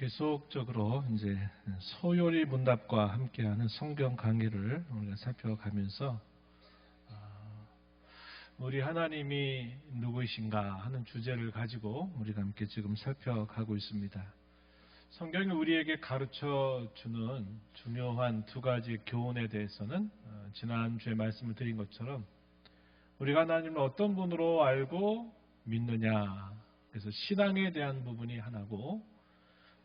계속적으로 이제 소요리 문답과 함께하는 성경 강의를 우리가 살펴가면서 우리 하나님이 누구이신가 하는 주제를 가지고 우리가 함께 지금 살펴가고 있습니다. 성경이 우리에게 가르쳐 주는 중요한 두 가지 교훈에 대해서는 지난주에 말씀을 드린 것처럼 우리가 하나님을 어떤 분으로 알고 믿느냐, 그래서 신앙에 대한 부분이 하나고,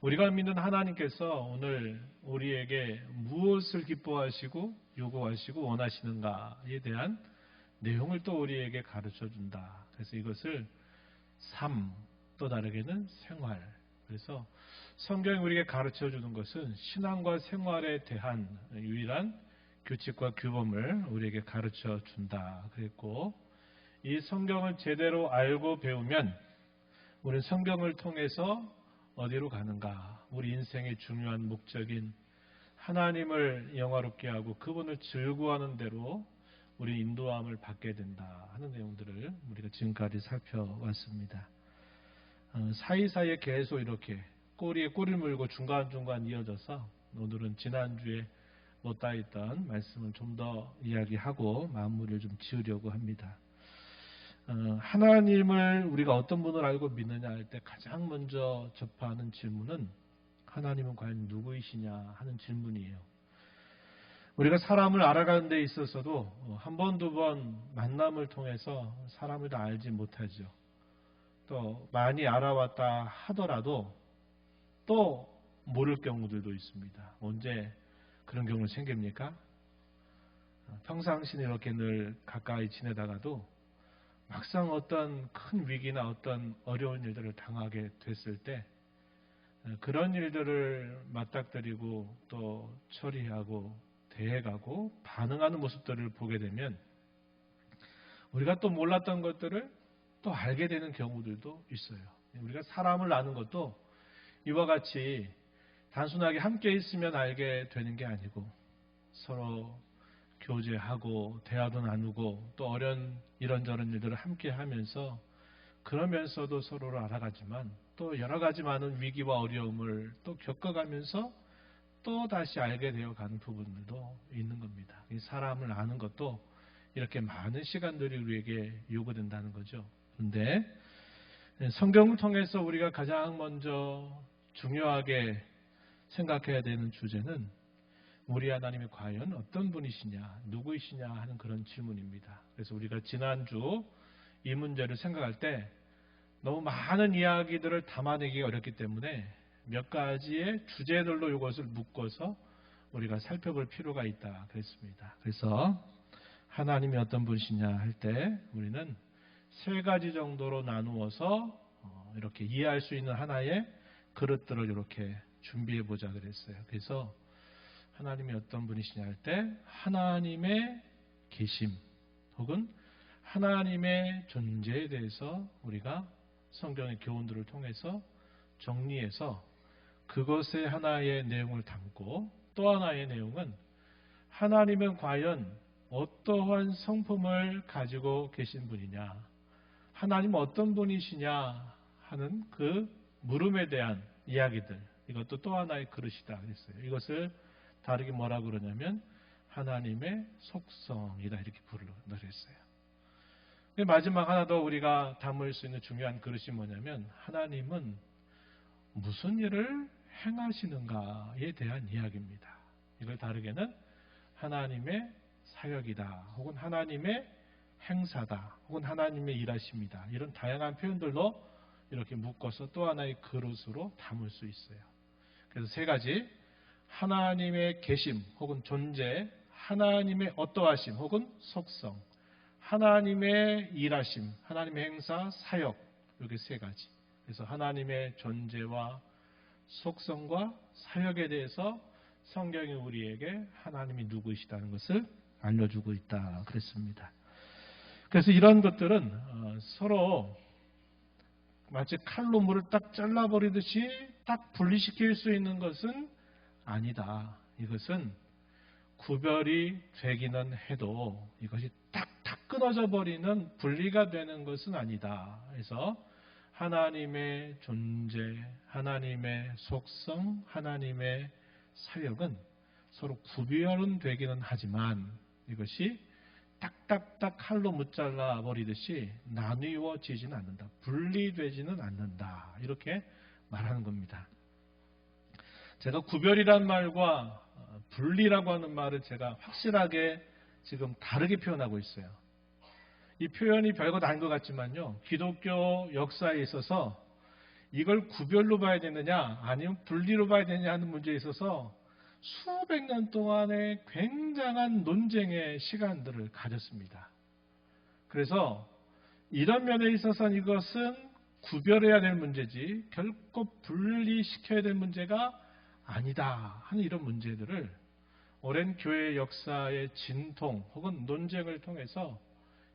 우리가 믿는 하나님께서 오늘 우리에게 무엇을 기뻐하시고 요구하시고 원하시는가에 대한 내용을 또 우리에게 가르쳐 준다. 그래서 이것을 삶, 또 다르게는 생활. 그래서 성경이 우리에게 가르쳐 주는 것은 신앙과 생활에 대한 유일한 규칙과 규범을 우리에게 가르쳐 준다. 그랬고, 이 성경을 제대로 알고 배우면 우리는 성경을 통해서 어디로 가는가? 우리 인생의 중요한 목적인 하나님을 영화롭게 하고 그분을 즐거워하는 대로 우리 인도함을 받게 된다 하는 내용들을 우리가 지금까지 살펴왔습니다. 사이사이에 계속 이렇게 꼬리에 꼬리를 물고 중간중간 이어져서 오늘은 지난주에 못다 있던 말씀을 좀 더 이야기하고 마무리를 좀 지으려고 합니다. 하나님을 우리가 어떤 분을 알고 믿느냐 할 때 가장 먼저 접하는 질문은 하나님은 과연 누구이시냐 하는 질문이에요. 우리가 사람을 알아가는 데 있어서도 한 번, 두 번 만남을 통해서 사람을 다 알지 못하죠. 또 많이 알아왔다 하더라도 또 모를 경우들도 있습니다. 언제 그런 경우가 생깁니까? 평상시에 이렇게 늘 가까이 지내다가도 막상 어떤 큰 위기나 어떤 어려운 일들을 당하게 됐을 때 그런 일들을 맞닥뜨리고 또 처리하고 대해가고 반응하는 모습들을 보게 되면 우리가 또 몰랐던 것들을 또 알게 되는 경우들도 있어요. 우리가 사람을 아는 것도 이와 같이 단순하게 함께 있으면 알게 되는 게 아니고 서로 교제하고 대화도 나누고 또 어려운 이런저런 일들을 함께 하면서 그러면서도 서로를 알아가지만 또 여러 가지 많은 위기와 어려움을 또 겪어가면서 또 다시 알게 되어가는 부분들도 있는 겁니다. 이 사람을 아는 것도 이렇게 많은 시간들이 우리에게 요구된다는 거죠. 그런데 성경을 통해서 우리가 가장 먼저 중요하게 생각해야 되는 주제는 우리 하나님이 과연 어떤 분이시냐, 누구이시냐 하는 그런 질문입니다. 그래서 우리가 지난주 이 문제를 생각할 때 너무 많은 이야기들을 담아내기가 어렵기 때문에 몇 가지의 주제들로 이것을 묶어서 우리가 살펴볼 필요가 있다 그랬습니다. 그래서 하나님이 어떤 분이시냐 할 때 우리는 세 가지 정도로 나누어서 이렇게 이해할 수 있는 하나의 그릇들을 이렇게 준비해 보자 그랬어요. 그래서 하나님이 어떤 분이시냐 할 때 하나님의 계심 혹은 하나님의 존재에 대해서 우리가 성경의 교훈들을 통해서 정리해서 그것의 하나의 내용을 담고, 또 하나의 내용은 하나님은 과연 어떠한 성품을 가지고 계신 분이냐, 하나님은 어떤 분이시냐 하는 그 물음에 대한 이야기들, 이것도 또 하나의 그릇이다 그랬어요. 이것을 다르게 뭐라 그러냐면 하나님의 속성이다 이렇게 부르랬어요. 마지막 하나 더 우리가 담을 수 있는 중요한 그릇이 뭐냐면 하나님은 무슨 일을 행하시는가에 대한 이야기입니다. 이걸 다르게는 하나님의 사역이다 혹은 하나님의 행사다 혹은 하나님의 일하심이다, 이런 다양한 표현들로 이렇게 묶어서 또 하나의 그릇으로 담을 수 있어요. 그래서 세 가지, 하나님의 계심 혹은 존재, 하나님의 어떠하심 혹은 속성, 하나님의 일하심, 하나님의 행사, 사역, 이렇게 세 가지. 그래서 하나님의 존재와 속성과 사역에 대해서 성경이 우리에게 하나님이 누구이시다는 것을 알려주고 있다 그랬습니다. 그래서 이런 것들은 서로 마치 칼로 물을 딱 잘라버리듯이 딱 분리시킬 수 있는 것은 아니다. 이것은 구별이 되기는 해도 이것이 딱 끊어져 버리는, 분리가 되는 것은 아니다. 그래서 하나님의 존재, 하나님의 속성, 하나님의 사역은 서로 구별은 되기는 하지만 이것이 딱딱딱 칼로 무잘라 버리듯이 나뉘어지지는 않는다. 분리되지는 않는다. 이렇게 말하는 겁니다. 제가 구별이란 말과 분리라고 하는 말을 제가 확실하게 지금 다르게 표현하고 있어요. 이 표현이 별것 아닌 것 같지만요. 기독교 역사에 있어서 이걸 구별로 봐야 되느냐 아니면 분리로 봐야 되느냐 하는 문제에 있어서 수백 년 동안의 굉장한 논쟁의 시간들을 가졌습니다. 그래서 이런 면에 있어서는 이것은 구별해야 될 문제지 결코 분리시켜야 될 문제가 아니다 하는 이런 문제들을 오랜 교회 역사의 진통 혹은 논쟁을 통해서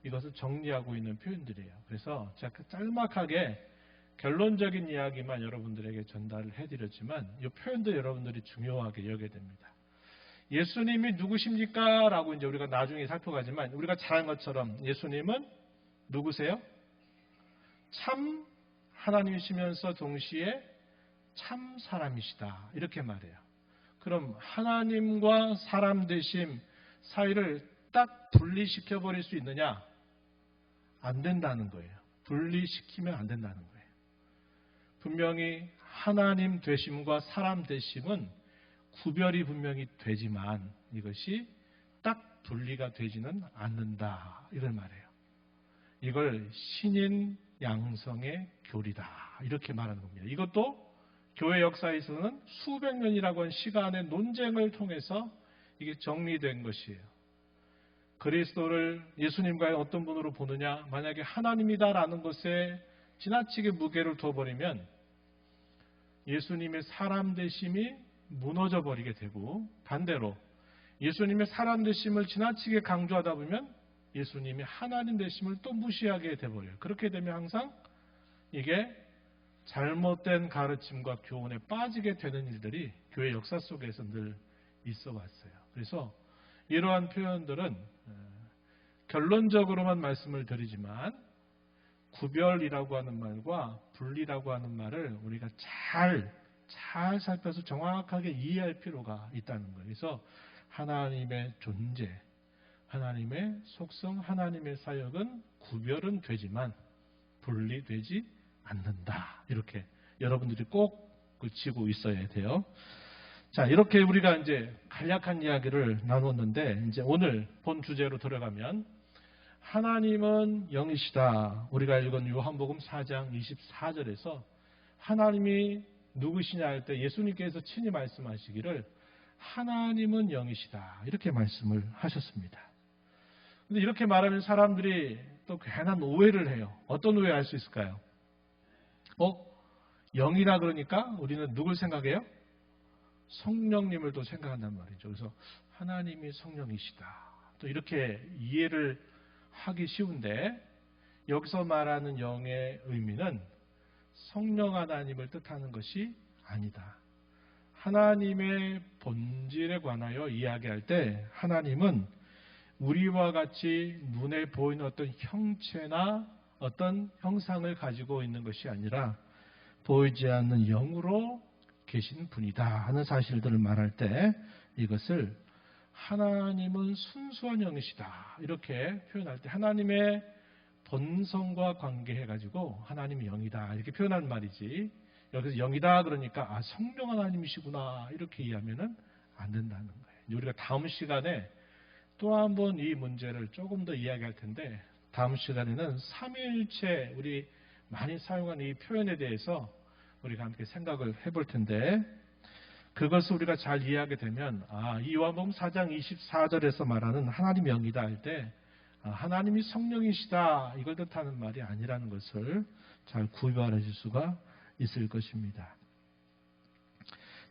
이것을 정리하고 있는 표현들이에요. 그래서 제가 짤막하게 결론적인 이야기만 여러분들에게 전달을 해드렸지만 이 표현도 여러분들이 중요하게 여겨야 됩니다. 예수님이 누구십니까? 라고 이제 우리가 나중에 살펴가지만 우리가 잘 아는 것처럼 예수님은 누구세요? 참 하나님이시면서 동시에 참 사람이시다. 이렇게 말해요. 그럼 하나님과 사람 되심 사이를 딱 분리시켜버릴 수 있느냐? 안 된다는 거예요. 분리시키면 안 된다는 거예요. 분명히 하나님 되심과 사람 되심은 구별이 분명히 되지만 이것이 딱 분리가 되지는 않는다. 이걸 말해요. 이걸 신인 양성의 교리다. 이렇게 말하는 겁니다. 이것도 교회 역사에서는 수백 년이라고 하는 시간의 논쟁을 통해서 이게 정리된 것이에요. 그리스도를 예수님과의 어떤 분으로 보느냐? 만약에 하나님이다라는 것에 지나치게 무게를 둬버리면 예수님의 사람 되심이 무너져 버리게 되고 반대로 예수님의 사람 되심을 지나치게 강조하다 보면 예수님이 하나님 되심을 또 무시하게 돼버려요. 그렇게 되면 항상 이게 잘못된 가르침과 교훈에 빠지게 되는 일들이 교회 역사 속에서 늘 있어 왔어요. 그래서 이러한 표현들은 결론적으로만 말씀을 드리지만 구별이라고 하는 말과 분리라고 하는 말을 우리가 잘 살펴서 정확하게 이해할 필요가 있다는 거예요. 그래서 하나님의 존재, 하나님의 속성, 하나님의 사역은 구별은 되지만 분리되지 않는다. 이렇게 여러분들이 꼭 쥐고 있어야 돼요. 자, 이렇게 우리가 이제 간략한 이야기를 나눴는데 이제 오늘 본 주제로 들어가면 하나님은 영이시다. 우리가 읽은 요한복음 4장 24절에서 하나님이 누구시냐 할 때 예수님께서 친히 말씀하시기를 하나님은 영이시다. 이렇게 말씀을 하셨습니다. 근데 이렇게 말하면 사람들이 또 괜한 오해를 해요. 어떤 오해 할 수 있을까요? 영이라 그러니까 우리는 누굴 생각해요? 성령님을 또 생각한단 말이죠. 그래서 하나님이 성령이시다. 또 이렇게 이해를 하기 쉬운데 여기서 말하는 영의 의미는 성령 하나님을 뜻하는 것이 아니다. 하나님의 본질에 관하여 이야기할 때 하나님은 우리와 같이 눈에 보이는 어떤 형체나 어떤 형상을 가지고 있는 것이 아니라 보이지 않는 영으로 계신 분이다 하는 사실들을 말할 때 이것을 하나님은 순수한 영이시다 이렇게 표현할 때 하나님의 본성과 관계해가지고 하나님이 영이다 이렇게 표현하는 말이지 여기서 영이다 그러니까 성령 하나님이시구나 이렇게 이해하면 안 된다는 거예요. 우리가 다음 시간에 또 한 번 이 문제를 조금 더 이야기할 텐데 다음 시간에는 삼위일체 우리 많이 사용하는 이 표현에 대해서 우리가 함께 생각을 해볼 텐데 그것을 우리가 잘 이해하게 되면 이 요한복음 4장 24절에서 말하는 하나님 영이다 할 때 하나님이 성령이시다 이걸 뜻하는 말이 아니라는 것을 잘 구별하실 수가 있을 것입니다.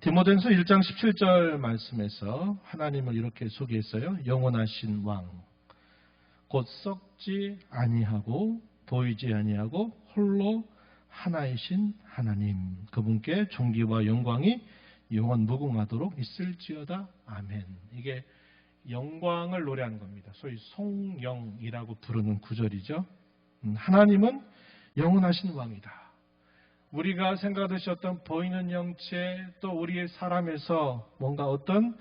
디모데전서 1장 17절 말씀에서 하나님을 이렇게 소개했어요. 영원하신 왕, 곧 썩지 아니하고 보이지 아니하고 홀로 하나이신 하나님, 그분께 존귀와 영광이 영원 무궁하도록 있을지어다. 아멘. 이게 영광을 노래하는 겁니다. 소위 송영이라고 부르는 구절이죠. 하나님은 영원하신 왕이다. 우리가 생각하듯이 어떤 보이는 형체 또 우리의 사람에서 뭔가 어떤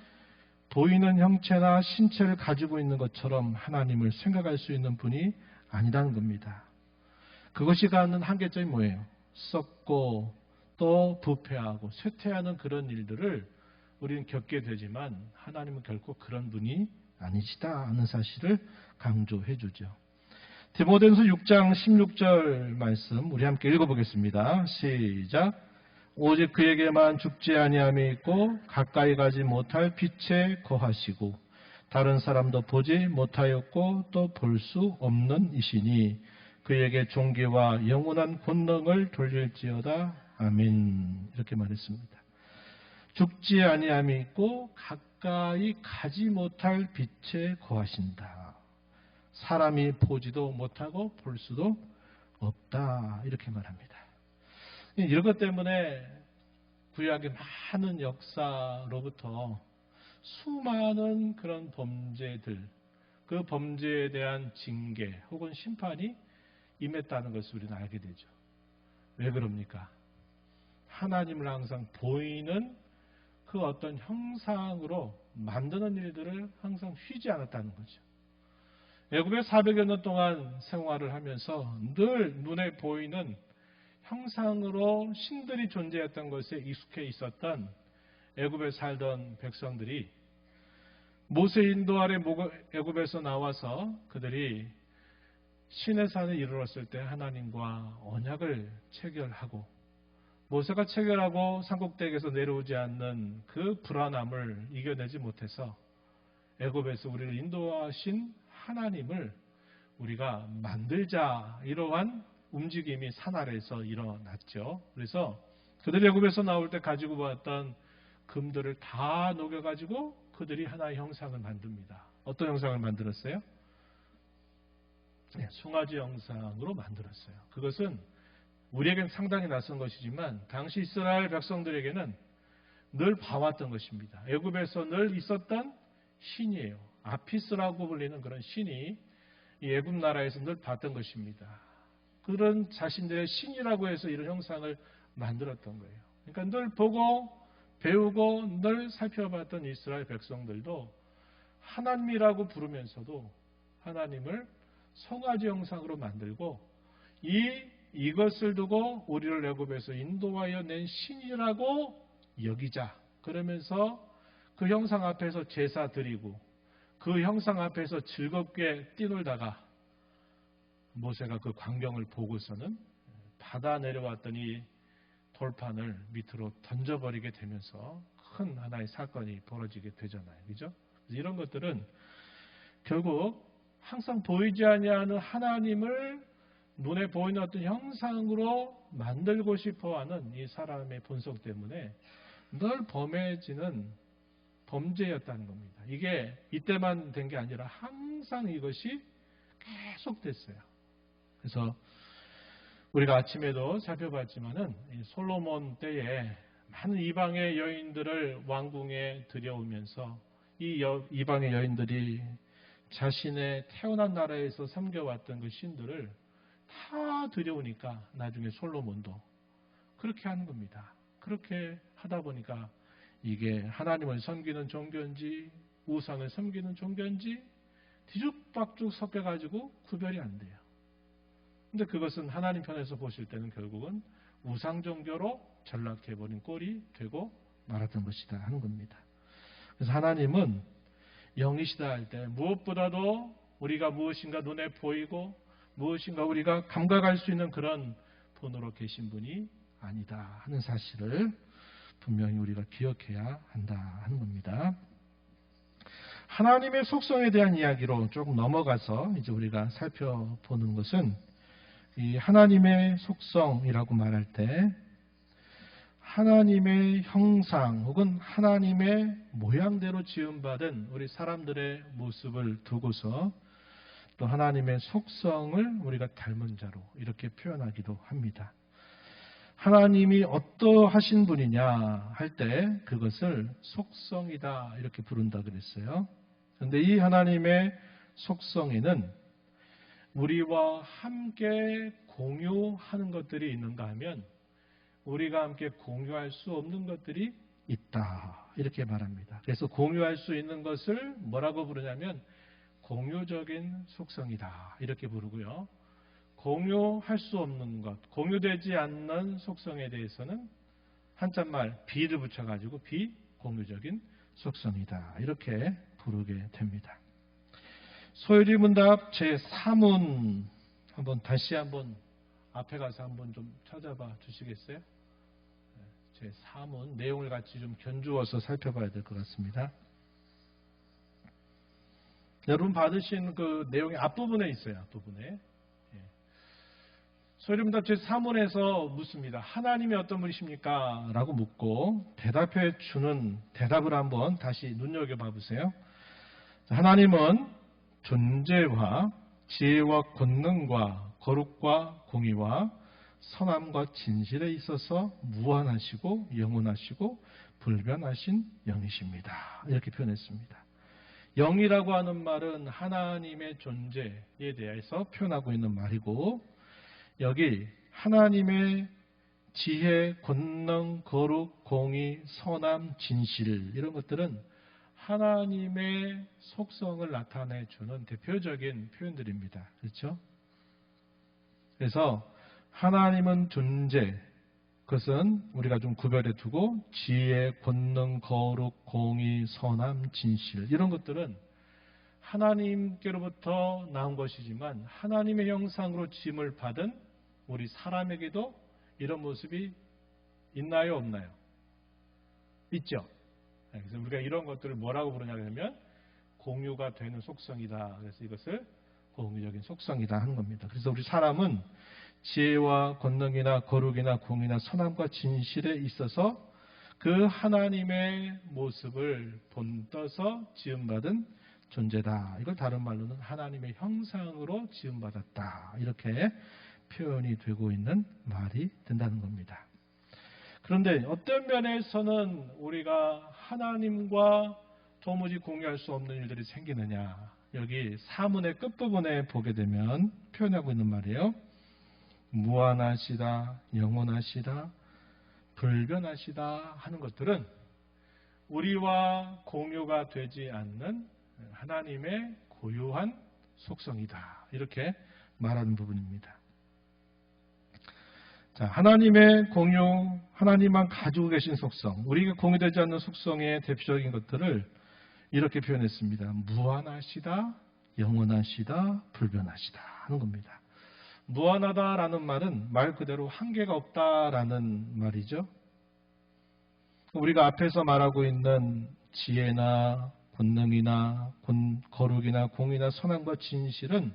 보이는 형체나 신체를 가지고 있는 것처럼 하나님을 생각할 수 있는 분이 아니라는 겁니다. 그것이 갖는 한계점이 뭐예요? 썩고 또 부패하고 쇠퇴하는 그런 일들을 우리는 겪게 되지만 하나님은 결코 그런 분이 아니시다 하는 사실을 강조해 주죠. 디모데전서 6장 16절 말씀 우리 함께 읽어보겠습니다. 시작. 오직 그에게만 죽지 아니함이 있고 가까이 가지 못할 빛에 거하시고 다른 사람도 보지 못하였고 또 볼 수 없는 이시니 그에게 존귀와 영원한 권능을 돌릴지어다. 아멘. 이렇게 말했습니다. 죽지 아니함이 있고 가까이 가지 못할 빛에 거하신다. 사람이 보지도 못하고 볼 수도 없다. 이렇게 말합니다. 이런 것 때문에 구약의 많은 역사로부터 수많은 그런 범죄들, 그 범죄에 대한 징계 혹은 심판이 임했다는 것을 우리는 알게 되죠. 왜 그럽니까? 하나님을 항상 보이는 그 어떤 형상으로 만드는 일들을 항상 쉬지 않았다는 거죠. 애굽에 400여 년 동안 생활을 하면서 늘 눈에 보이는 형상으로 신들이 존재했던 것에 익숙해 있었던 애굽에 살던 백성들이 모세 인도 아래 애굽에서 나와서 그들이 신의 산에 이르렀을 때 하나님과 언약을 체결하고 모세가 체결하고 산꼭대기에서 내려오지 않는 그 불안함을 이겨내지 못해서 애굽에서 우리를 인도하신 하나님을 우리가 만들자 이러한 움직임이 산 아래에서 일어났죠. 그래서 그들이 애굽에서 나올 때 가지고 왔던 금들을 다 녹여가지고 그들이 하나의 형상을 만듭니다. 어떤 형상을 만들었어요? 숭아지 형상으로 만들었어요. 그것은 우리에겐 상당히 낯선 것이지만 당시 이스라엘 백성들에게는 늘 봐왔던 것입니다. 애굽에서 늘 있었던 신이에요. 아피스라고 불리는 그런 신이 이 애굽 나라에서 늘 봤던 것입니다. 그런 자신들의 신이라고 해서 이런 형상을 만들었던 거예요. 그러니까 늘 보고 배우고 늘 살펴봤던 이스라엘 백성들도 하나님이라고 부르면서도 하나님을 송아지 형상으로 만들고 이것을 두고 우리를 애굽에서 인도하여 낸 신이라고 여기자. 그러면서 그 형상 앞에서 제사 드리고 그 형상 앞에서 즐겁게 뛰놀다가 모세가 그 광경을 보고서는 바다 내려왔던 이 돌판을 밑으로 던져버리게 되면서 큰 하나의 사건이 벌어지게 되잖아요. 그죠? 이런 것들은 결국 항상 보이지 아니하는 하나님을 눈에 보이는 어떤 형상으로 만들고 싶어하는 이 사람의 본성 때문에 늘 범해지는 범죄였다는 겁니다. 이게 이때만 된 게 아니라 항상 이것이 계속됐어요. 그래서 우리가 아침에도 살펴봤지만은 솔로몬 때에 많은 이방의 여인들을 왕궁에 들여오면서 이 이방의 여인들이 자신의 태어난 나라에서 섬겨왔던 그 신들을 다 들여오니까 나중에 솔로몬도 그렇게 하는 겁니다. 그렇게 하다 보니까 이게 하나님을 섬기는 종교인지 우상을 섬기는 종교인지 뒤죽박죽 섞여가지고 구별이 안 돼요. 근데 그것은 하나님 편에서 보실 때는 결국은 우상 종교로 전락해버린 꼴이 되고 말았던 것이다 하는 겁니다. 그래서 하나님은 영이시다 할 때 무엇보다도 우리가 무엇인가 눈에 보이고 무엇인가 우리가 감각할 수 있는 그런 분으로 계신 분이 아니다 하는 사실을 분명히 우리가 기억해야 한다 하는 겁니다. 하나님의 속성에 대한 이야기로 조금 넘어가서 이제 우리가 살펴보는 것은 이 하나님의 속성이라고 말할 때 하나님의 형상 혹은 하나님의 모양대로 지음받은 우리 사람들의 모습을 두고서 또 하나님의 속성을 우리가 닮은 자로 이렇게 표현하기도 합니다. 하나님이 어떠하신 분이냐 할 때 그것을 속성이다 이렇게 부른다 그랬어요. 그런데 이 하나님의 속성에는 우리와 함께 공유하는 것들이 있는가 하면 우리가 함께 공유할 수 없는 것들이 있다. 이렇게 말합니다. 그래서 공유할 수 있는 것을 뭐라고 부르냐면 공유적인 속성이다. 이렇게 부르고요. 공유할 수 없는 것, 공유되지 않는 속성에 대해서는 한자말 비를 붙여가지고 비공유적인 속성이다. 이렇게 부르게 됩니다. 소요리 문답 제3문 다시 한번 앞에 가서 한번 좀 찾아봐 주시겠어요? 제3문 내용을 같이 좀 견주어서 살펴봐야 될 것 같습니다. 여러분 받으신 그 내용의 앞부분에 있어요. 앞부분에. 소요리 문답 제3문에서 묻습니다. 하나님이 어떤 분이십니까? 라고 묻고 대답해 주는 대답을 한번 다시 눈여겨봐 보세요. 하나님은 존재와 지혜와 권능과 거룩과 공의와 선함과 진실에 있어서 무한하시고 영원하시고 불변하신 영이십니다. 이렇게 표현했습니다. 영이라고 하는 말은 하나님의 존재에 대해서 표현하고 있는 말이고 여기 하나님의 지혜, 권능, 거룩, 공의, 선함, 진실 이런 것들은 하나님의 속성을 나타내주는 대표적인 표현들입니다. 그렇죠? 그래서 하나님은 존재, 그것은 우리가 좀 구별해 두고 지혜, 권능, 거룩, 공의, 선함, 진실 이런 것들은 하나님께로부터 나온 것이지만 하나님의 형상으로 지음을 받은 우리 사람에게도 이런 모습이 있나요? 없나요? 있죠. 그래서 우리가 이런 것들을 뭐라고 부르냐 하면 공유가 되는 속성이다. 그래서 이것을 공유적인 속성이다 하는 겁니다. 그래서 우리 사람은 지혜와 권능이나 거룩이나 공의나 선함과 진실에 있어서 그 하나님의 모습을 본떠서 지음받은 존재다. 이걸 다른 말로는 하나님의 형상으로 지음받았다. 이렇게 표현이 되고 있는 말이 된다는 겁니다. 그런데 어떤 면에서는 우리가 하나님과 도무지 공유할 수 없는 일들이 생기느냐. 여기 사문의 끝부분에 보게 되면 표현하고 있는 말이에요. 무한하시다, 영원하시다, 불변하시다 하는 것들은 우리와 공유가 되지 않는 하나님의 고유한 속성이다. 이렇게 말하는 부분입니다. 자, 하나님의 공유, 하나님만 가지고 계신 속성, 우리가 공유되지 않는 속성의 대표적인 것들을 이렇게 표현했습니다. 무한하시다, 영원하시다, 불변하시다 하는 겁니다. 무한하다라는 말은 말 그대로 한계가 없다라는 말이죠. 우리가 앞에서 말하고 있는 지혜나 권능이나 거룩이나 공의나 선함과 진실은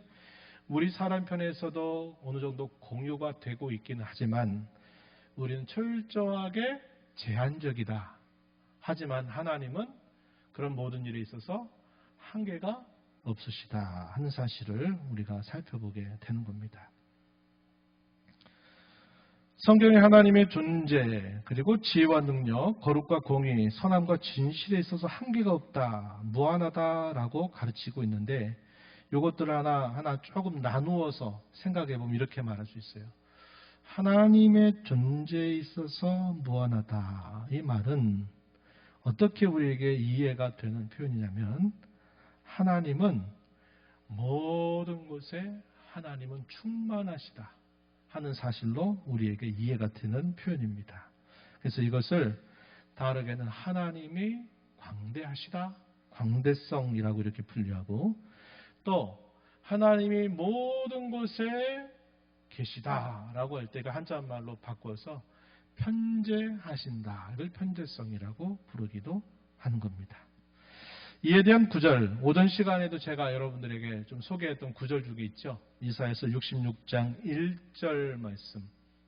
우리 사람 편에서도 어느 정도 공유가 되고 있기는 하지만 우리는 철저하게 제한적이다. 하지만 하나님은 그런 모든 일에 있어서 한계가 없으시다 하는 사실을 우리가 살펴보게 되는 겁니다. 성경에 하나님의 존재, 그리고 지혜와 능력, 거룩과 공의, 선함과 진실에 있어서 한계가 없다, 무한하다라고 가르치고 있는데 이것들을 하나하나 조금 나누어서 생각해 보면 이렇게 말할 수 있어요. 하나님의 존재에 있어서 무한하다. 이 말은 어떻게 우리에게 이해가 되는 표현이냐면 하나님은 모든 곳에 하나님은 충만하시다 하는 사실로 우리에게 이해가 되는 표현입니다. 그래서 이것을 다르게는 하나님이 광대하시다, 광대성이라고 이렇게 분류하고 또 하나님이 모든 곳에 계시다라고 할 때가 한자말로 바꿔서 편재하신다. 이걸 편재성이라고 부르기도 하는 겁니다. 이에 대한 구절, 오전 시간에도 제가 여러분들에게 좀 소개했던 구절 중에 있죠. 이사야서 66장 1절 말씀.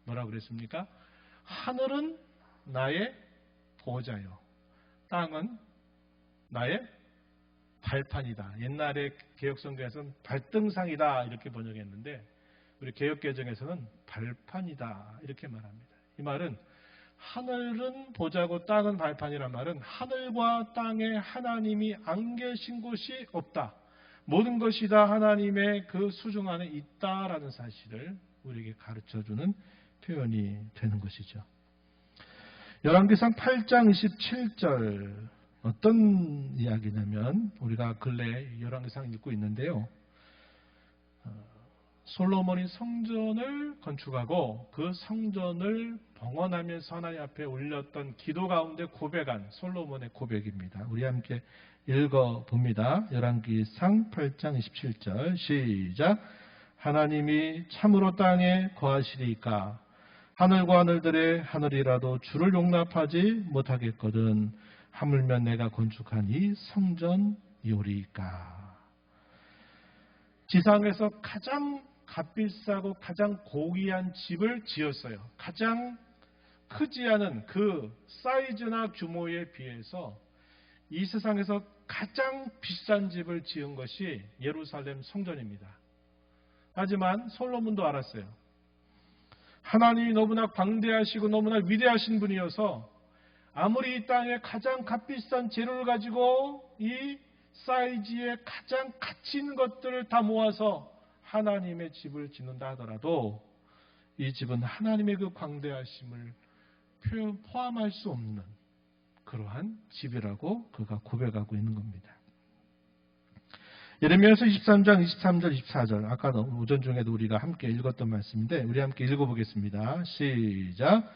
뭐라고 그랬습니까? 하늘은 나의 보좌요. 땅은 나의 발판이다. 옛날에 개혁성경에서는 발등상이다 이렇게 번역했는데 우리 개혁개정에서는 발판이다 이렇게 말합니다. 이 말은 하늘은 보좌고 땅은 발판이란 말은 하늘과 땅에 하나님이 안 계신 곳이 없다. 모든 것이 다 하나님의 그 수중 안에 있다라는 사실을 우리에게 가르쳐주는 표현이 되는 것이죠. 열왕기상 8장 27절 어떤 이야기냐면 우리가 근래 열왕기상 읽고 있는데요. 솔로몬이 성전을 건축하고 그 성전을 봉헌하면서 하나님 앞에 올렸던 기도 가운데 고백한 솔로몬의 고백입니다. 우리 함께 읽어봅니다. 열왕기상 8장 27절 시작. 하나님이 참으로 땅에 거하시리이까 하늘과 하늘들의 하늘이라도 주를 용납하지 못하겠거든 하물며 내가 건축한 이 성전이오리이까. 지상에서 가장 값비싸고 가장 고귀한 집을 지었어요. 가장 크지 않은 그 사이즈나 규모에 비해서 이 세상에서 가장 비싼 집을 지은 것이 예루살렘 성전입니다. 하지만 솔로몬도 알았어요. 하나님이 너무나 광대하시고 너무나 위대하신 분이어서 아무리 이 땅에 가장 값비싼 재료를 가지고 이 사이즈에 가장 가치 있는 것들을 다 모아서 하나님의 집을 짓는다 하더라도 이 집은 하나님의 그 광대하심을 포함할 수 없는 그러한 집이라고 그가 고백하고 있는 겁니다. 예레미야서 23장 23절 24절 아까 오전 중에도 우리가 함께 읽었던 말씀인데 우리 함께 읽어보겠습니다. 시작.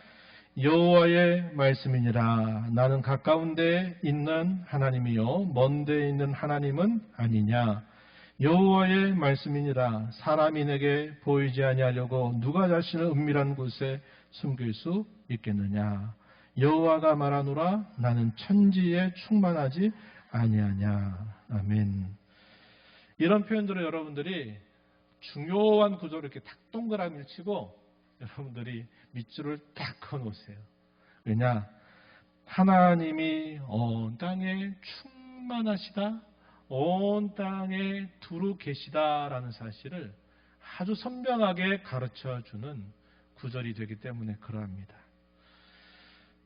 여호와의 말씀이니라 나는 가까운 데에 있는 하나님이요 먼 데에 있는 하나님은 아니냐. 여호와의 말씀이니라 사람이 내게 보이지 아니하려고 누가 자신을 은밀한 곳에 숨길 수 있겠느냐. 여호와가 말하노라 나는 천지에 충만하지 아니하냐. 아멘. 이런 표현들을 여러분들이 중요한 구조를 이렇게 딱 동그라미를 치고 여러분들이 밑줄을 딱 그어놓으세요. 왜냐? 하나님이 온 땅에 충만하시다, 온 땅에 두루 계시다라는 사실을 아주 선명하게 가르쳐주는 구절이 되기 때문에 그러합니다.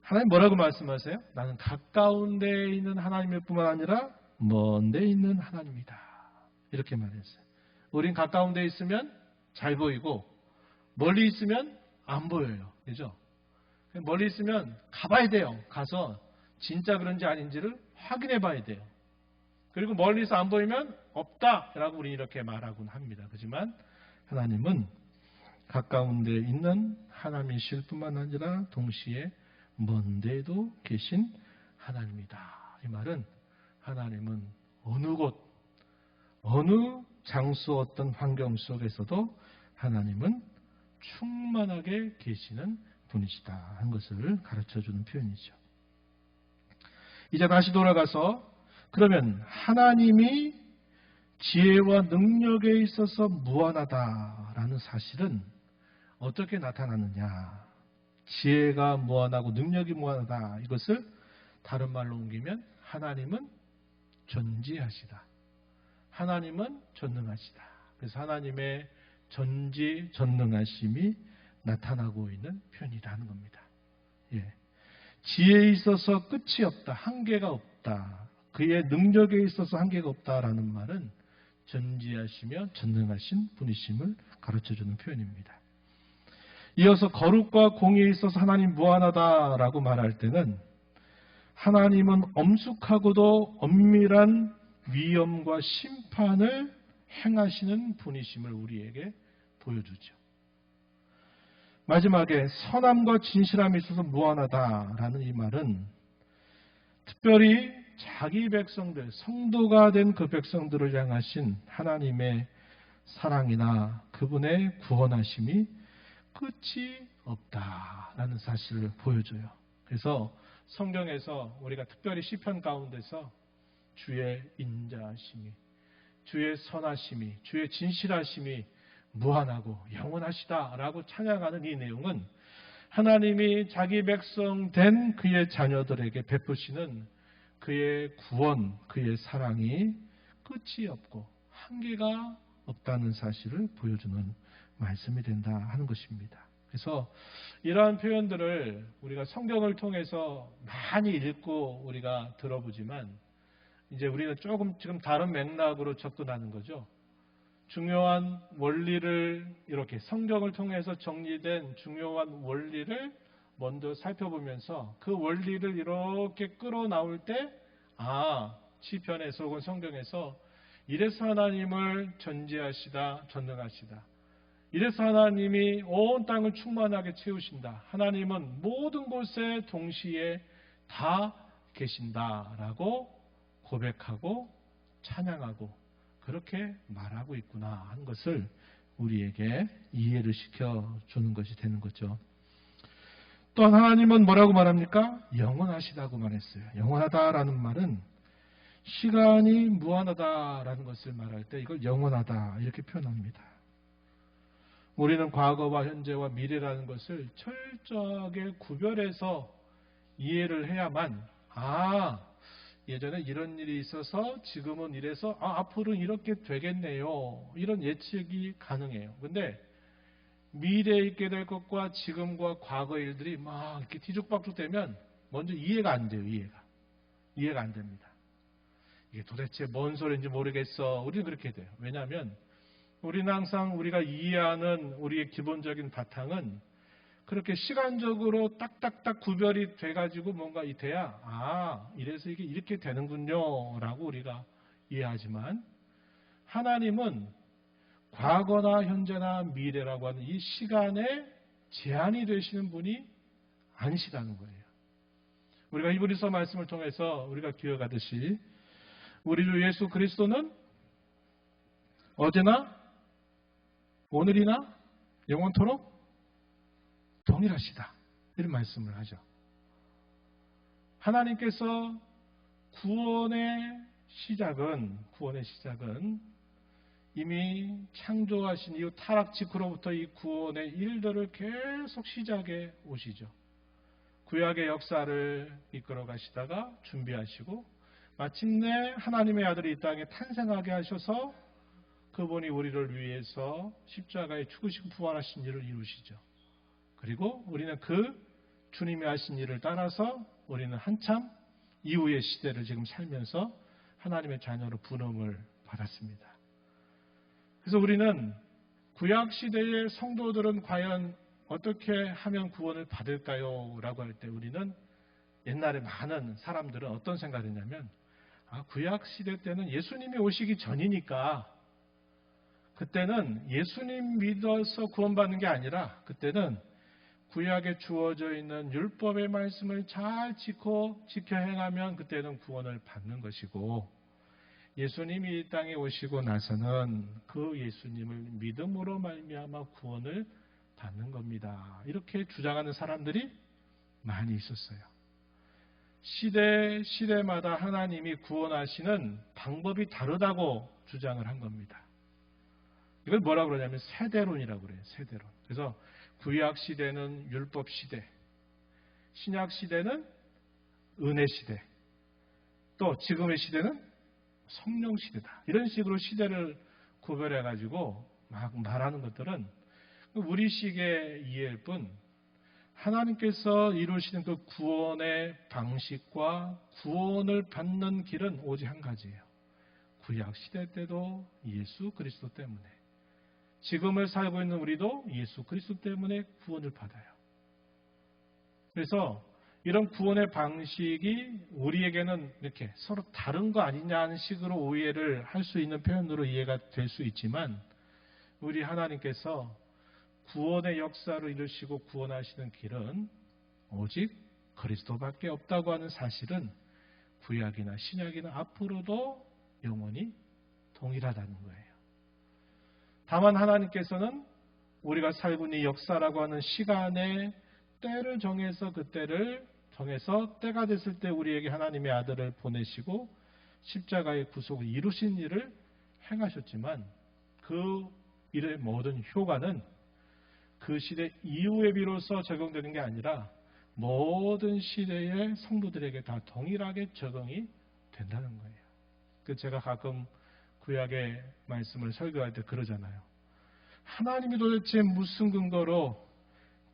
하나님 뭐라고 말씀하세요? 나는 가까운 데에 있는 하나님일 뿐만 아니라 먼 데에 있는 하나님이다. 이렇게 말했어요. 우린 가까운 데에 있으면 잘 보이고 멀리 있으면 안 보여요. 그죠? 멀리 있으면 가봐야 돼요. 가서 진짜 그런지 아닌지를 확인해 봐야 돼요. 그리고 멀리서 안 보이면 없다라고 우리 이렇게 말하곤 합니다. 하지만 하나님은 가까운 데에 있는 하나님이실 뿐만 아니라 동시에 먼 데에도 계신 하나님이다. 이 말은 하나님은 어느 곳, 어느 장소 어떤 환경 속에서도 하나님은 충만하게 계시는 분이시다 하는 것을 가르쳐주는 표현이죠. 이제 다시 돌아가서 그러면 하나님이 지혜와 능력에 있어서 무한하다라는 사실은 어떻게 나타나느냐. 지혜가 무한하고 능력이 무한하다. 이것을 다른 말로 옮기면 하나님은 전지하시다. 하나님은 전능하시다. 그래서 하나님의 전지 전능하심이 나타나고 있는 표현이라는 겁니다. 예. 지혜에 있어서 끝이 없다. 한계가 없다. 그의 능력에 있어서 한계가 없다라는 말은 전지하시며 전능하신 분이심을 가르쳐주는 표현입니다. 이어서 거룩과 공의에 있어서 하나님 무한하다라고 말할 때는 하나님은 엄숙하고도 엄밀한 위엄과 심판을 행하시는 분이심을 우리에게 보여주죠. 마지막에 선함과 진실함에 있어서 무한하다라는 이 말은 특별히 자기 백성들, 성도가 된 그 백성들을 향하신 하나님의 사랑이나 그분의 구원하심이 끝이 없다라는 사실을 보여줘요. 그래서 성경에서 우리가 특별히 시편 가운데서 주의 인자하심이, 주의 선하심이, 주의 진실하심이 무한하고 영원하시다라고 찬양하는 이 내용은 하나님이 자기 백성 된 그의 자녀들에게 베푸시는 그의 구원, 그의 사랑이 끝이 없고 한계가 없다는 사실을 보여주는 말씀이 된다 하는 것입니다. 그래서 이러한 표현들을 우리가 성경을 통해서 많이 읽고 우리가 들어보지만 이제 우리는 조금 지금 다른 맥락으로 접근하는 거죠. 중요한 원리를 이렇게 성경을 통해서 정리된 중요한 원리를 먼저 살펴보면서 그 원리를 이렇게 끌어나올 때, 시편에서 혹은 성경에서 이래서 하나님을 전지하시다, 전능하시다. 이래서 하나님이 온 땅을 충만하게 채우신다. 하나님은 모든 곳에 동시에 다 계신다라고 고백하고 찬양하고 그렇게 말하고 있구나 하는 것을 우리에게 이해를 시켜주는 것이 되는 거죠. 또한 하나님은 뭐라고 말합니까? 영원하시다고 말했어요. 영원하다라는 말은 시간이 무한하다라는 것을 말할 때 이걸 영원하다 이렇게 표현합니다. 우리는 과거와 현재와 미래라는 것을 철저하게 구별해서 이해를 해야만 예전에 이런 일이 있어서 지금은 이래서 앞으로는 이렇게 되겠네요. 이런 예측이 가능해요. 근데 미래에 있게 될 것과 지금과 과거 일들이 막 이렇게 뒤죽박죽 되면 먼저 이해가 안 돼요. 이해가 안 됩니다. 이게 도대체 뭔 소리인지 모르겠어. 우리는 그렇게 돼요. 왜냐하면 우리는 항상 우리가 이해하는 우리의 기본적인 바탕은 그렇게 시간적으로 딱딱딱 구별이 돼가지고 뭔가 돼야 이래서 이게 이렇게 되는군요 라고 우리가 이해하지만 하나님은 과거나 현재나 미래라고 하는 이 시간에 제한이 되시는 분이 아니시다는 거예요. 우리가 히브리서 말씀을 통해서 우리가 기억하듯이 우리 주 예수 그리스도는 어제나 오늘이나 영원토록 동일하시다. 이런 말씀을 하죠. 하나님께서 구원의 시작은 이미 창조하신 이후 타락 직후로부터 이 구원의 일들을 계속 시작해 오시죠. 구약의 역사를 이끌어 가시다가 준비하시고 마침내 하나님의 아들이 이 땅에 탄생하게 하셔서 그분이 우리를 위해서 십자가에 죽으시고 부활하신 일을 이루시죠. 그리고 우리는 그 주님이 하신 일을 따라서 우리는 한참 이후의 시대를 지금 살면서 하나님의 자녀로 부름을 받았습니다. 그래서 우리는 구약 시대의 성도들은 과연 어떻게 하면 구원을 받을까요? 라고 할 때 우리는 옛날에 많은 사람들은 어떤 생각을 했냐면 구약 시대 때는 예수님이 오시기 전이니까 그때는 예수님 믿어서 구원받는 게 아니라 그때는 구약에 주어져 있는 율법의 말씀을 잘 지켜 행하면 그때는 구원을 받는 것이고 예수님이 이 땅에 오시고 나서는 그 예수님을 믿음으로 말미암아 구원을 받는 겁니다. 이렇게 주장하는 사람들이 많이 있었어요. 시대마다 하나님이 구원하시는 방법이 다르다고 주장을 한 겁니다. 이걸 뭐라고 그러냐면 세대론이라고 그래요. 세대론. 그래서 구약 시대는 율법 시대, 신약 시대는 은혜 시대, 또 지금의 시대는 성령 시대다. 이런 식으로 시대를 구별해가지고 막 말하는 것들은 우리식의 이해일 뿐 하나님께서 이루시는 그 구원의 방식과 구원을 받는 길은 오직 한 가지예요. 구약 시대 때도 예수 그리스도 때문에 지금을 살고 있는 우리도 예수 그리스도 때문에 구원을 받아요. 그래서 이런 구원의 방식이 우리에게는 이렇게 서로 다른 거 아니냐는 식으로 오해를 할 수 있는 표현으로 이해가 될 수 있지만 우리 하나님께서 구원의 역사를 이루시고 구원하시는 길은 오직 그리스도밖에 없다고 하는 사실은 구약이나 신약이나 앞으로도 영원히 동일하다는 거예요. 다만 하나님께서는 우리가 살고 있는 역사라고 하는 시간에 때를 정해서 그 때를 정해서 때가 됐을 때 우리에게 하나님의 아들을 보내시고 십자가의 구속을 이루신 일을 행하셨지만 그 일의 모든 효과는 그 시대 이후에 비로소 적용되는 게 아니라 모든 시대의 성도들에게 다 동일하게 적용이 된다는 거예요. 그 제가 가끔 구약의 말씀을 설교할 때 그러잖아요. 하나님이 도대체 무슨 근거로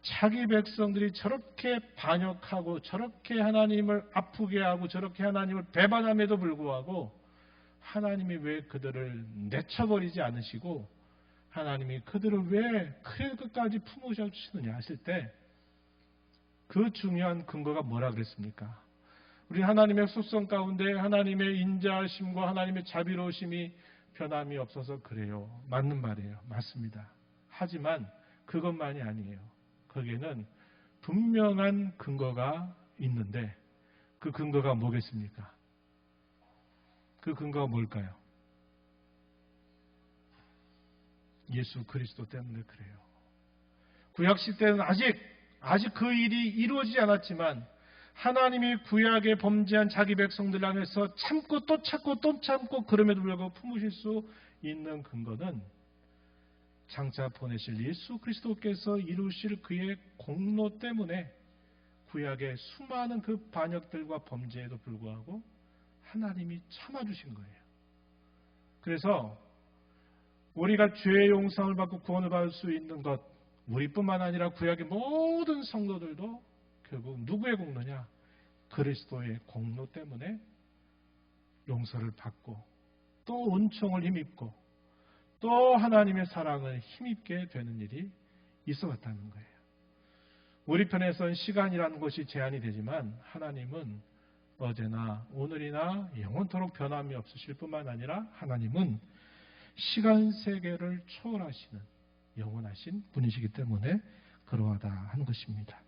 자기 백성들이 저렇게 반역하고 저렇게 하나님을 아프게 하고 저렇게 하나님을 배반함에도 불구하고 하나님이 왜 그들을 내쳐버리지 않으시고 하나님이 그들을 왜 끝까지 품으셔 주시느냐 하실 때 그 중요한 근거가 뭐라 그랬습니까? 우리 하나님의 속성 가운데 하나님의 인자하심과 하나님의 자비로우심이 변함이 없어서 그래요. 맞는 말이에요. 맞습니다. 하지만 그것만이 아니에요. 거기에는 분명한 근거가 있는데 그 근거가 뭐겠습니까? 그 근거가 뭘까요? 예수 그리스도 때문에 그래요. 구약 시대는 아직 그 일이 이루어지지 않았지만 하나님이 구약에 범죄한 자기 백성들 향해서 참고 또 참고 또 참고 그럼에도 불구하고 품으실 수 있는 근거는 장차 보내실 예수 그리스도께서 이루실 그의 공로 때문에 구약의 수많은 그 반역들과 범죄에도 불구하고 하나님이 참아주신 거예요. 그래서 우리가 죄의 용서를 받고 구원을 받을 수 있는 것, 우리뿐만 아니라 구약의 모든 성도들도 결국 누구의 공로냐? 그리스도의 공로 때문에 용서를 받고 또 은총을 힘입고 또 하나님의 사랑을 힘입게 되는 일이 있어 왔다는 거예요. 우리 편에서는 시간이라는 것이 제한이 되지만 하나님은 어제나 오늘이나 영원토록 변함이 없으실 뿐만 아니라 하나님은 시간 세계를 초월하시는 영원하신 분이시기 때문에 그러하다 하는 것입니다.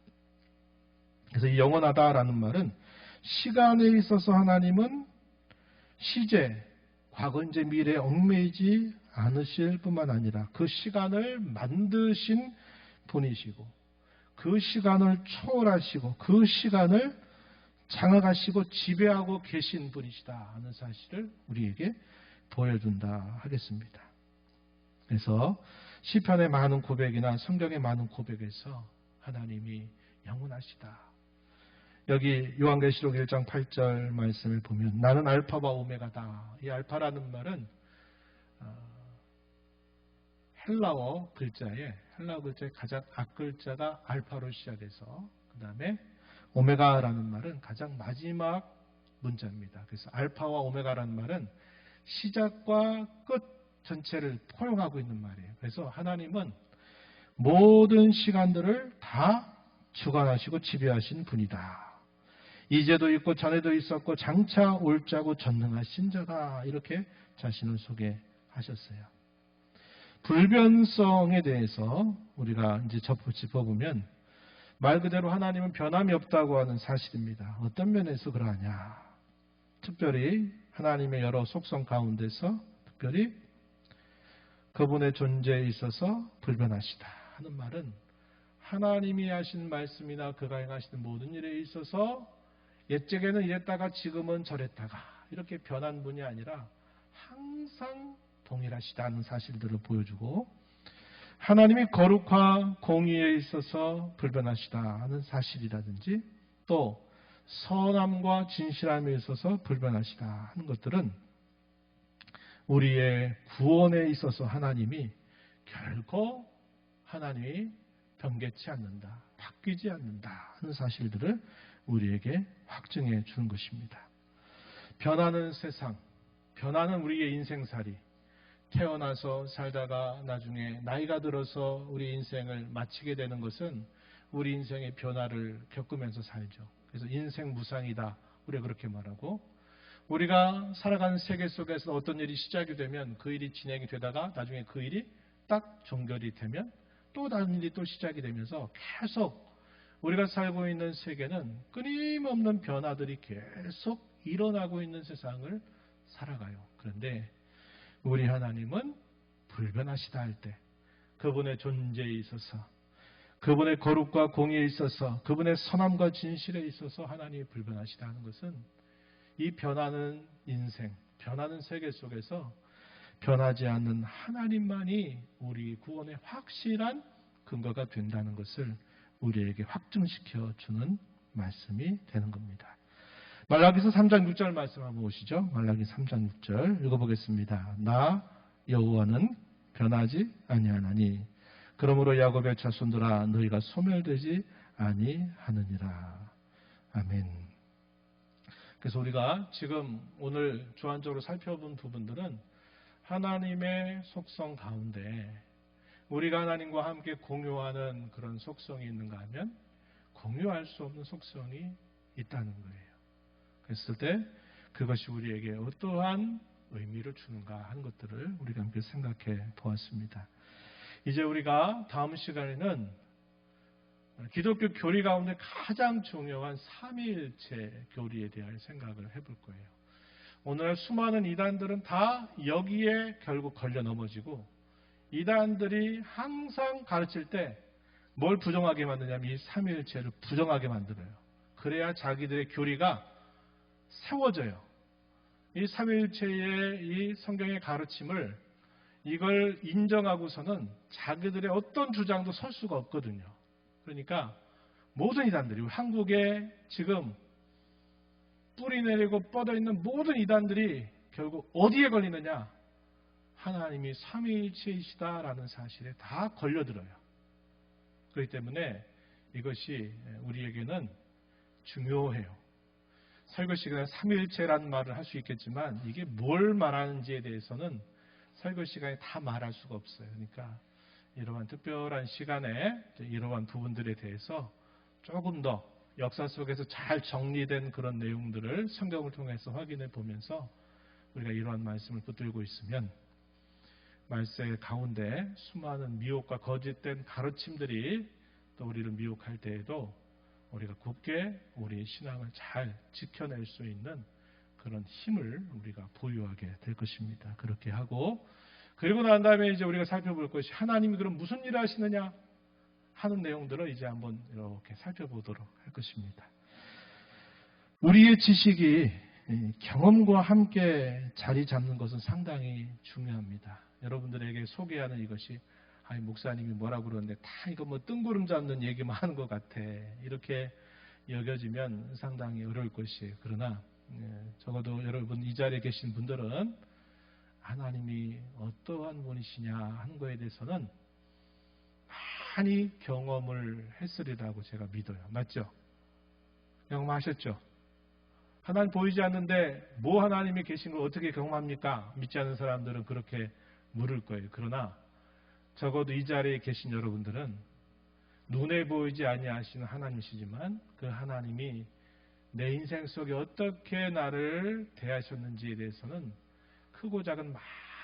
그래서 이 영원하다라는 말은 시간에 있어서 하나님은 시제, 과거, 현재, 미래에 얽매이지 않으실 뿐만 아니라 그 시간을 만드신 분이시고 그 시간을 초월하시고 그 시간을 장악하시고 지배하고 계신 분이시다 하는 사실을 우리에게 보여준다 하겠습니다. 그래서 시편의 많은 고백이나 성경의 많은 고백에서 하나님이 영원하시다. 여기 요한계시록 1장 8절 말씀을 보면 나는 알파와 오메가다. 이 알파라는 말은 헬라어 글자에 가장 앞글자가 알파로 시작해서 그 다음에 오메가라는 말은 가장 마지막 문자입니다. 그래서 알파와 오메가라는 말은 시작과 끝 전체를 포용하고 있는 말이에요. 그래서 하나님은 모든 시간들을 다 주관하시고 지배하신 분이다. 이제도 있고 전에도 있었고 장차 올 자고 전능하신 자다. 이렇게 자신을 소개하셨어요. 불변성에 대해서 우리가 이제 짚어보면 말 그대로 하나님은 변함이 없다고 하는 사실입니다. 어떤 면에서 그러하냐? 특별히 하나님의 여러 속성 가운데서 특별히 그분의 존재에 있어서 불변하시다 하는 말은 하나님이 하신 말씀이나 그가 행하시는 모든 일에 있어서 옛적에는 이랬다가 지금은 저랬다가 이렇게 변한 분이 아니라 항상 동일하시다는 사실들을 보여주고 하나님이 거룩과 공의에 있어서 불변하시다 하는 사실이라든지 또 선함과 진실함에 있어서 불변하시다 하는 것들은 우리의 구원에 있어서 하나님이 결코 하나님이 변개치 않는다, 바뀌지 않는다 하는 사실들을 우리에게 확증해 주는 것입니다. 변하는 세상, 변하는 우리의 인생살이 태어나서 살다가 나중에 나이가 들어서 우리 인생을 마치게 되는 것은 우리 인생의 변화를 겪으면서 살죠. 그래서 인생 무상이다. 우리가 그렇게 말하고 우리가 살아가는 세계 속에서 어떤 일이 시작이 되면 그 일이 진행이 되다가 나중에 그 일이 딱 종결이 되면 또 다른 일이 또 시작이 되면서 계속 우리가 살고 있는 세계는 끊임없는 변화들이 계속 일어나고 있는 세상을 살아가요. 그런데 우리 하나님은 불변하시다 할 때 그분의 존재에 있어서 그분의 거룩과 공의에 있어서 그분의 선함과 진실에 있어서 하나님이 불변하시다 하는 것은 이 변하는 인생, 변하는 세계 속에서 변하지 않는 하나님만이 우리 구원의 확실한 근거가 된다는 것을 우리에게 확증시켜 주는 말씀이 되는 겁니다. 말라기서 3장 6절 말씀 한번 보시죠. 말라기 3장 6절 읽어보겠습니다. 나 여호와는 변하지 아니하나니 그러므로 야곱의 자손들아 너희가 소멸되지 아니하느니라. 아멘. 그래서 우리가 지금 오늘 주안적으로 살펴본 부분들은 하나님의 속성 가운데 우리가 하나님과 함께 공유하는 그런 속성이 있는가 하면 공유할 수 없는 속성이 있다는 거예요. 그랬을 때 그것이 우리에게 어떠한 의미를 주는가 하는 것들을 우리가 함께 생각해 보았습니다. 이제 우리가 다음 시간에는 기독교 교리 가운데 가장 중요한 삼위일체 교리에 대한 생각을 해볼 거예요. 오늘날 수많은 이단들은 다 여기에 결국 걸려 넘어지고, 이단들이 항상 가르칠 때 뭘 부정하게 만드냐면 이 삼위일체를 부정하게 만들어요. 그래야 자기들의 교리가 세워져요. 이 삼위일체의 이 성경의 가르침을 이걸 인정하고서는 자기들의 어떤 주장도 설 수가 없거든요. 그러니까 모든 이단들이, 한국에 지금 뿌리 내리고 뻗어 있는 모든 이단들이 결국 어디에 걸리느냐? 하나님이 삼위일체이시다라는 사실에 다 걸려들어요. 그렇기 때문에 이것이 우리에게는 중요해요. 설교 시간에 삼위일체라는 말을 할 수 있겠지만 이게 뭘 말하는지에 대해서는 설교 시간에 다 말할 수가 없어요. 그러니까 이러한 특별한 시간에 이러한 부분들에 대해서 조금 더 역사 속에서 잘 정리된 그런 내용들을 성경을 통해서 확인해 보면서 우리가 이러한 말씀을 붙들고 있으면 말세 가운데 수많은 미혹과 거짓된 가르침들이 또 우리를 미혹할 때에도 우리가 굳게 우리의 신앙을 잘 지켜낼 수 있는 그런 힘을 우리가 보유하게 될 것입니다. 그렇게 하고, 그리고 난 다음에 이제 우리가 살펴볼 것이 하나님이 그럼 무슨 일을 하시느냐 하는 내용들을 이제 한번 이렇게 살펴보도록 할 것입니다. 우리의 지식이 경험과 함께 자리 잡는 것은 상당히 중요합니다. 여러분들에게 소개하는 이것이 목사님이 뭐라고 그러는데 다 이거 뭐 뜬구름 잡는 얘기만 하는 것 같아, 이렇게 여겨지면 상당히 어려울 것이에요. 그러나 적어도 여러분 이 자리에 계신 분들은 하나님이 어떠한 분이시냐 하는 거에 대해서는 많이 경험을 했으리라고 제가 믿어요. 맞죠? 경험하셨죠? 하나님 보이지 않는데 뭐 하나님이 계신 걸 어떻게 경험합니까? 믿지 않는 사람들은 그렇게 물을 거예요. 그러나 적어도 이 자리에 계신 여러분들은 눈에 보이지 아니하시는 하나님이시지만 그 하나님이 내 인생 속에 어떻게 나를 대하셨는지에 대해서는 크고 작은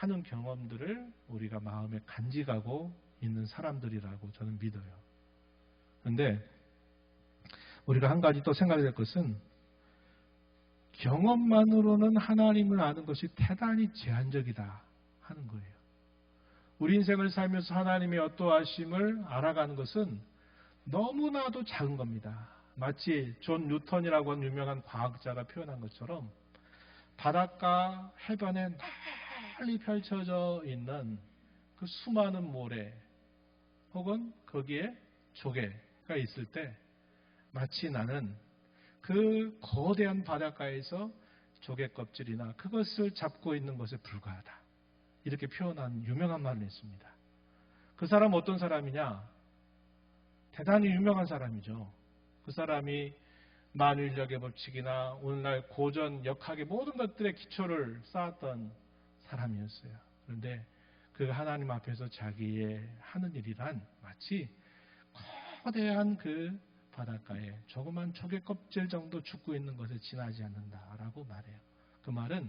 많은 경험들을 우리가 마음에 간직하고 있는 사람들이라고 저는 믿어요. 그런데 우리가 한 가지 또 생각해야 될 것은 경험만으로는 하나님을 아는 것이 대단히 제한적이다 하는 거예요. 우리 인생을 살면서 하나님의 어떠하심을 알아가는 것은 너무나도 작은 겁니다. 마치 존 뉴턴이라고 하는 유명한 과학자가 표현한 것처럼 바닷가 해변에 널리 펼쳐져 있는 그 수많은 모래 혹은 거기에 조개가 있을 때 마치 나는 그 거대한 바닷가에서 조개 껍질이나 그것을 잡고 있는 것에 불과하다, 이렇게 표현한 유명한 말이 있습니다. 그 사람은 어떤 사람이냐? 대단히 유명한 사람이죠. 그 사람이 만유인력의 법칙이나 오늘날 고전 역학의 모든 것들의 기초를 쌓았던 사람이었어요. 그런데 그 하나님 앞에서 자기의 하는 일이란 마치 거대한 그 바닷가에 조그만 조개 껍질 정도 죽고 있는 것에 지나지 않는다라고 말해요. 그 말은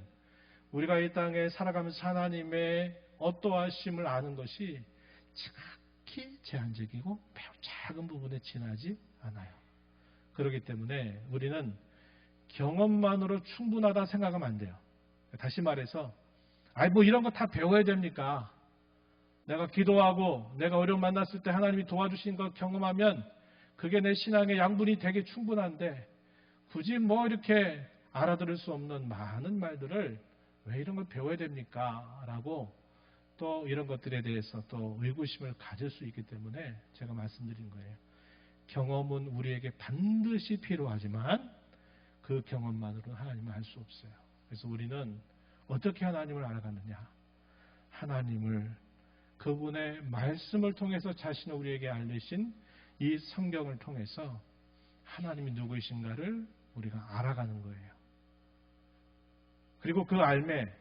우리가 이 땅에 살아가면서 하나님의 어떠하심을 아는 것이 지극히 제한적이고 매우 작은 부분에 지나지 않아요. 그렇기 때문에 우리는 경험만으로 충분하다 생각하면 안 돼요. 다시 말해서 뭐 이런 거 다 배워야 됩니까? 내가 기도하고 내가 어려움 만났을 때 하나님이 도와주신 거 경험하면 그게 내 신앙의 양분이 되게 충분한데 굳이 뭐 이렇게 알아들을 수 없는 많은 말들을 왜 이런 걸 배워야 됩니까? 라고 또 이런 것들에 대해서 또 의구심을 가질 수 있기 때문에 제가 말씀드린 거예요. 경험은 우리에게 반드시 필요하지만 그 경험만으로는 하나님을 알 수 없어요. 그래서 우리는 어떻게 하나님을 알아가느냐? 하나님을 그분의 말씀을 통해서 자신을 우리에게 알리신 이 성경을 통해서 하나님이 누구이신가를 우리가 알아가는 거예요. 그리고 그 알매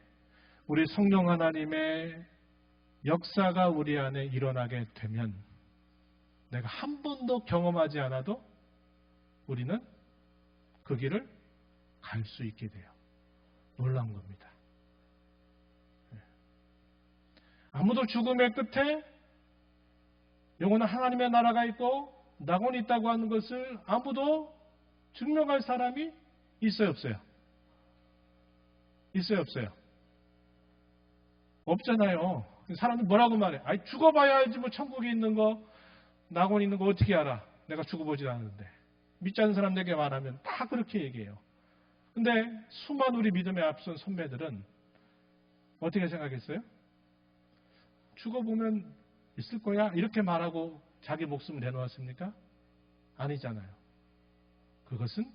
우리 성령 하나님의 역사가 우리 안에 일어나게 되면 내가 한 번도 경험하지 않아도 우리는 그 길을 갈 수 있게 돼요. 놀라운 겁니다. 아무도 죽음의 끝에 영원한 하나님의 나라가 있고 낙원이 있다고 하는 것을 아무도 증명할 사람이 있어요, 없어요? 있어요, 없어요? 없잖아요. 사람들 뭐라고 말해? 아니, 죽어봐야 알지, 뭐, 천국에 있는 거, 낙원에 있는 거 어떻게 알아? 내가 죽어보지 않았는데. 믿지 않는 사람들에게 말하면 다 그렇게 얘기해요. 근데 수많은 우리 믿음에 앞선 선배들은 어떻게 생각했어요? 죽어보면 있을 거야? 이렇게 말하고 자기 목숨을 내놓았습니까? 아니잖아요. 그것은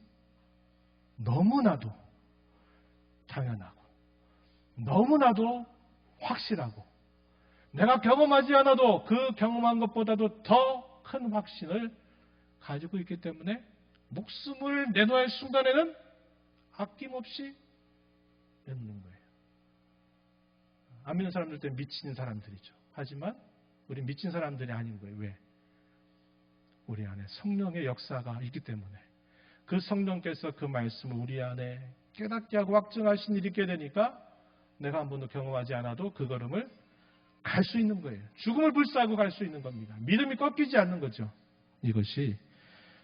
너무나도 당연하고, 너무나도 확실하고, 내가 경험하지 않아도 그 경험한 것보다도 더 큰 확신을 가지고 있기 때문에 목숨을 내놓을 순간에는 아낌없이 내놓는 거예요. 안 믿는 사람들 때문에 미친 사람들이죠. 하지만 우리 미친 사람들이 아닌 거예요. 왜? 우리 안에 성령의 역사가 있기 때문에 그 성령께서 그 말씀을 우리 안에 깨닫게 하고 확증하신 일이 있게 되니까 내가 한 번도 경험하지 않아도 그 걸음을 갈 수 있는 거예요. 죽음을 불사하고 갈 수 있는 겁니다. 믿음이 꺾이지 않는 거죠. 이것이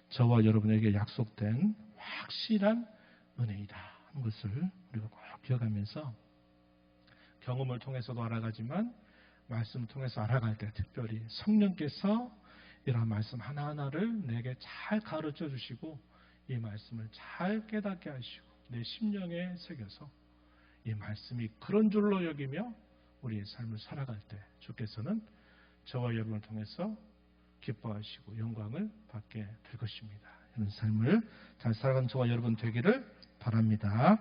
저와 여러분에게 약속된 확실한 은혜이다 하는 것을 우리가 꼭 기억하면서 경험을 통해서도 알아가지만 말씀을 통해서 알아갈 때 특별히 성령께서 이러한 말씀 하나하나를 내게 잘 가르쳐 주시고 이 말씀을 잘 깨닫게 하시고 내 심령에 새겨서 이 말씀이 그런 줄로 여기며 우리의 삶을 살아갈 때 주께서는 저와 여러분을 통해서 기뻐하시고 영광을 받게 될 것입니다. 이런 삶을 잘 살아가는 저와 여러분 되기를 바랍니다.